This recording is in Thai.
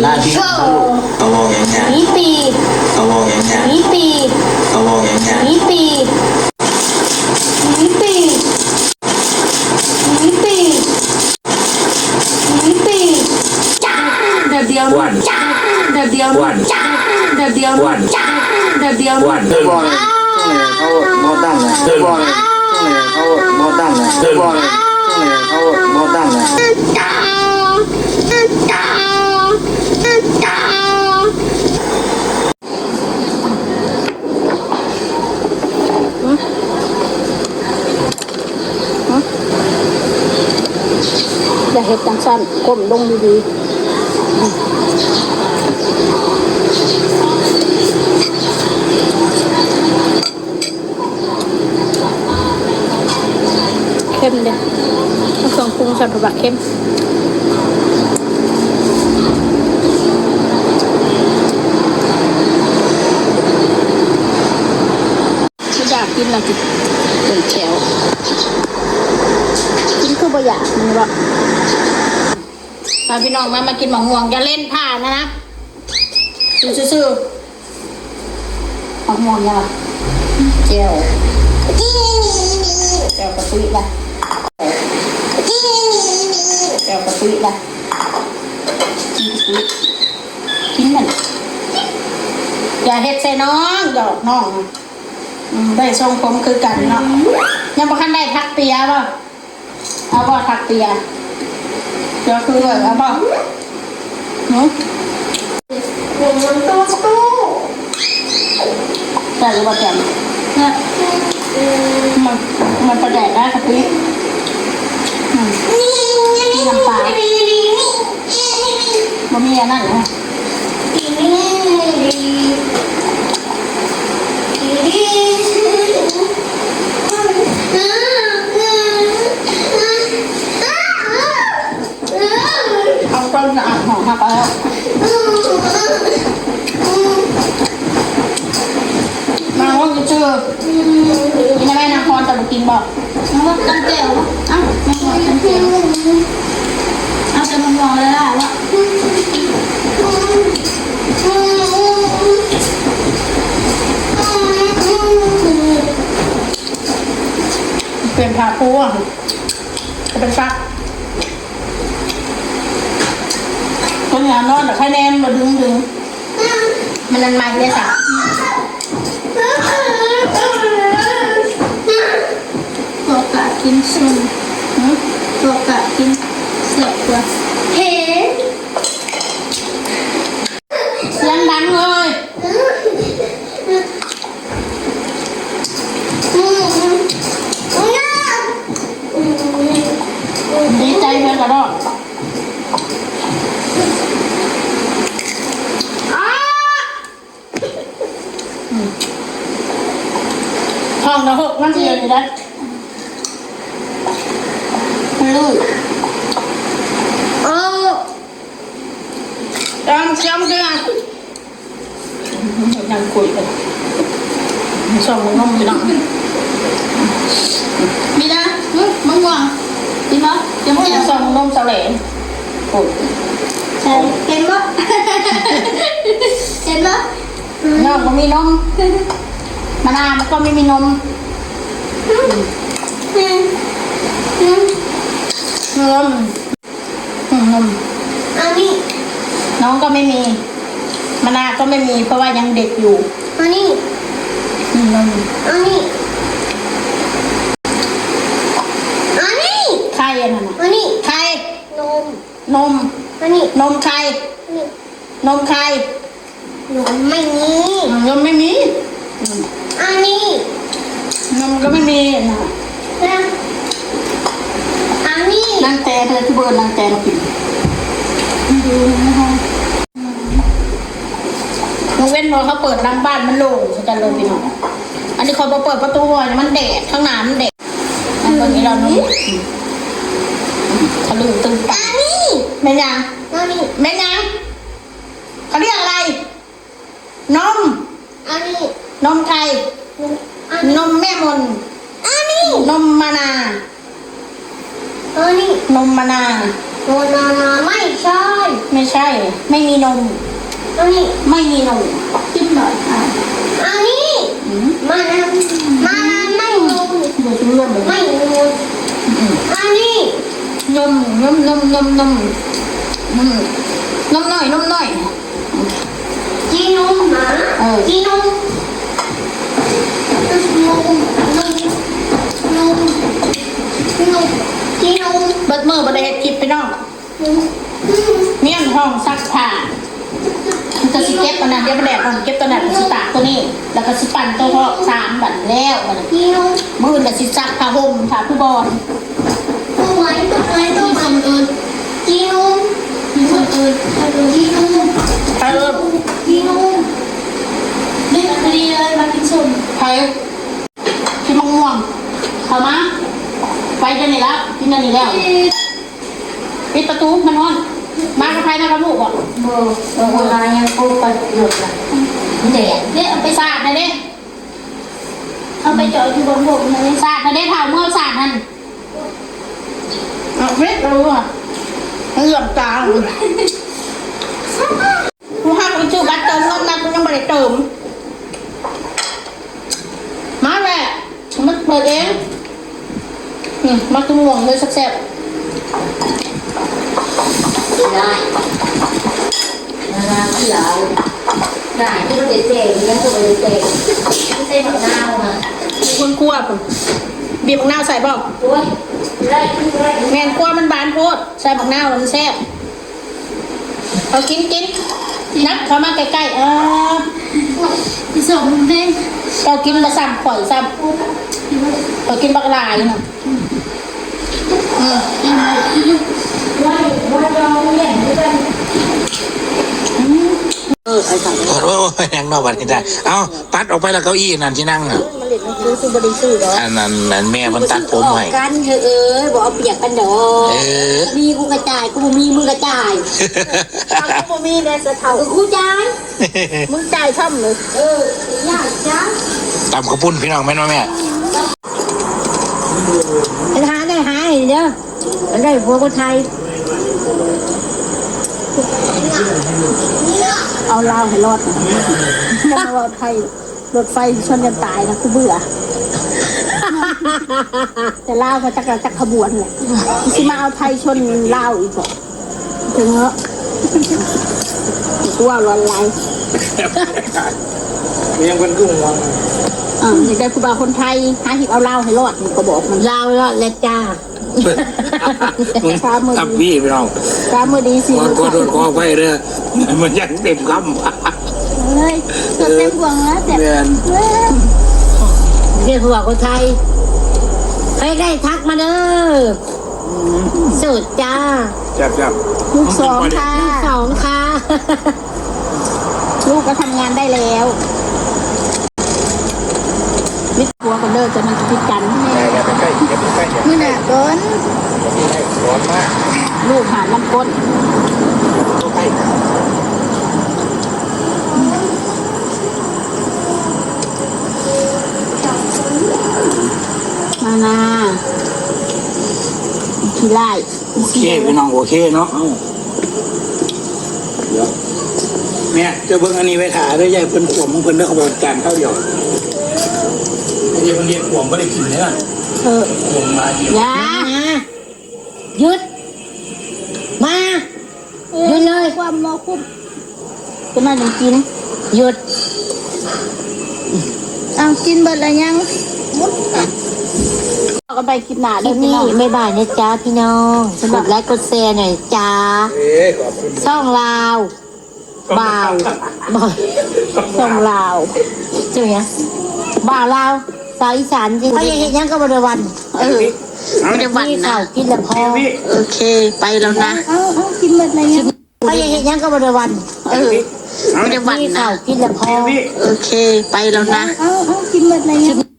Lagi awal yang Mimpiแบบเดียวแบบเดียวแบบเดียวแบบเดียวเขาบอตั้งเลยเขาบอตั้งเลยเขาบอตั้งเลยอย่าเห็ดจังสั้นก้มลงดีๆเข้มเลยผสมปรุงสับปะรดเข้มไม่อยากกินอะไรกินเป็นแถวกินคือบ่อยากมันบอกพี่น้องมากินหมองห่วงอย่าเล่นผ้านะดูซื่อๆหมองห่วงยังเจียวกระปุยละแก้วกระปุยละกินมันอย่าเฮ็ดใส่น้องดอกน้องได้ทรงผมคือกันเนาะยังบ่คันได้ทักเปียบ่เอาบ่ทักเปียเดี๋ยวคือเอาบ่แต่หรือว่าแกมมันประแดดได้ครับพี่มีน้ำปลามันมีอันนั้นนะเอาต้นอ่างหอมมาไปแล้วมาว่าจะเจอกินอะไรนางพรจะมากินบอกน้องว่ากันแก้วเอ้าไม่หมดกันแก้วเอาจะมามองเลยล่ะว่าเป็นผ้าปูอ่ะจะเป็นฟักตัวนี้นอนแต่แค่แนมมาดึงมันนันมาเนี่ยสักตัวกะกินซุนตัวกะกินเสียบตัวเฮ้เสียงดังเลยดีใจเลยกระโดดห้องละ6 มันเดียวเลยนะลูกจำกันนั่งคุยกันส่งมันน้องไปนั่งมีนะมึงว่างดีมั้ยยังไม่ส่งนมเสลนโอ้ใช่เห็นมั้ยน้องก็มีนมมะนาวมันก็ไม่มีนมนมอันนี้น้องก็ไม่มีมะนาวก็ไม่มีเพราะว่ายังเด็กอยู่อันนี้นมอันนี้ไข่อันนั้นอันนี้ไข่นมอันนี้นมไข่นมไข่นมไม่มีอันนี้นมก็ไม่มีนะอันนี้นางแต่เธอที่เบิร์นนางแต่มากินดูนะคะมึงเว้นพอเขาเปิดหลังบ้านมันโล่งเขาจะเลยพี่น้องอันนี้เขาเปิดประตูหัวมันแดดข้างหน้ามันแดดอันนี้เรานุ่มทะลุตึงปากแม่ยังแม่ยังเขาเรียกอะไรนมนมไข่นมแม่มนนมมะนาว นี่ นมมะนาว โนนาไม่ใช่ ไม่ใช่ ไม่มีนม อันนี้ ไม่มีนมจิ้มหน่อยอ่ะ อันนี้มานาไม่นม ดูจิ้มนมเลย ไม่นมอันนี้ นมนมนมนมนมนมนมหน่อยนมหน่อย จีนมหมาจีนมจีนม เบิดมือบัดเฮ็ดคลิปไปน้องเมี่ยนห้องซักผ้ามันจะสิเก็บตัวนั้นเดี๋ยวมาแดดก่อนเก็บตัวนั้นสิตากตัวนี้ แล้วก็สิปั่นตัวพอก3บัดแล้วบัดนี้ จีนม มื้อน่ะสิซักผ้าห่มผ้าผู้บอล ตัวไหนตัวคนอื่นจีนมคนอื่นจีนม ไปเลย จีนมเด็กดีเลยมากินส้ม ไปกินมะม่วงเข้ามาไปเดี๋ยวนี้แล้วกินเดี๋ยวนี้แล้วปิดประตูมันนอนมากับใครมากับลูกบ่ เวลายังกูไปหยุดละ เด็กเนี่ยเอาไปสาดนะเด้ เอาไปจอดที่บนผมเลย สาดนะเด้เผาเมื่อสาดนั่นเอาเฟซรู้อ่ะเหลือบตากูห้ามกูชื่อบัตรเติมเงินนะกูยังไม่ได้เติมมาแหละมันเปิดเองนี่มาตุ้มหวงเลยแซ่บ ได้นาที่เราได้ที่มันเด็กๆยังตัวเด็กๆเส้นแบบน้ำอ่ะ ๆคุณกลัวผมบีบบักนาวใส่บ่ ด้วยได้ได้ แมนกลัวมันบานโพดใส่บักนาวมันแซ่บเอากินนักเข้ามาใกล้ๆที่สมเด้ง เรากินมาซ้ำข่อยซ้ำเรากินบักลายเนาะ ว่าเราเล่นด้วย ไอ้สั่ง โอ้โหแหงนอกบัดนี้ได้เอ้าตัดออกไปแล้วเก้าอี้นั่นที่นั่งอ่ะ มันเล่นมันซื้อบริสุทธิ์เหรอ อันนั้นแม่มันตัดผมให้ กันเถอะบอกเอาเปียกกันดอก เออ มีกูกระจายกูมีมึงกระจาย ทางกูมีเนี่ยจะเท่า กูจ่าย มึงจ่ายช่ำเลย อยากจ้า ตำข้าวปุ้นพี่น้องแม่นว่าแม่ หาได้หาเด้อได้ผัวคนไทย เอาลาวให้รอดนะมันรอดไทยรถไฟชนกันตายนะกูเบื่อแต่ลาวเขาจักขบวนเนี่ยสิมาเอาไทยชนลาวอีกบ่ถึงเหรอกูว่าร้อนไร ยังเป็นกุ้งวาง อยากได้ผู้บ่าวคนไทยหาหิบเอาลาวให้รอดมันก็บอกมัน เราละและจ้า ฟ้ามือ ตับ ดี พี่พี่น้อง ฟ้ามือดีสิ ก็โดนคอไปเด้อมันยังเต็มคำ เลยตัวเต็มพวงแล้วแต่ แม่น เรียกผัวคนไทยใครได้ทักมาเด้อสุดจ้า จับ ลูกสองค่ะ สองค่ะ ลูกก็ทำงานได้แล้วมิดหัวกันเด้อจะมันคิดกัน อย่าไปใกล้อย่าไปใกล้อย่า นี่น่ะเกิน ไปร้อนมาก ลูกหาลำก้น ใกล้ มานาขี้ไล่ โอเคพี่น้องโอเคเนาะเดี๋ยวแม่เจ้าเบิ่งอันนี้ไว้ถ่าด้วยยายเพิ่นขวมของเพิ่นได้ขบวนการเข้าเดียวไอ้เดี๋ยวเพิ่นเรียกขวมบ่ได้กินเด้อ เออ ขวมมากิน ยา หยุดมาหยุดเลย ความมอคุ้มจะมาถึงกิน หยุด เอากินเบิดอะไรยังมุดก็ไปกินหนา ค ได้ ลิป พี่ นี้ น้อง ไม่บายนะจ้าพี่น้องกดไลค์กดแชร์หน่อยจ้า ขอบคุณ ช่องลาวบ่าวบ่าว ส่งลาว ใช่ไหมบ่าวลาวสาวอีสานจริงเขาอยากเห็นยังก็บริวัน ไม่ได้หวัน นี่ นะ ข่าวกินละพอ โอเคไปแล้วนะเอากินเบิดอะไรยัง เขาอยากเห็นยังก็บริวัน ไม่ได้หวัน นี่ นะ ข่าวกินละพอ โอเคไปแล้วนะเอากินเบิดอะไรยัง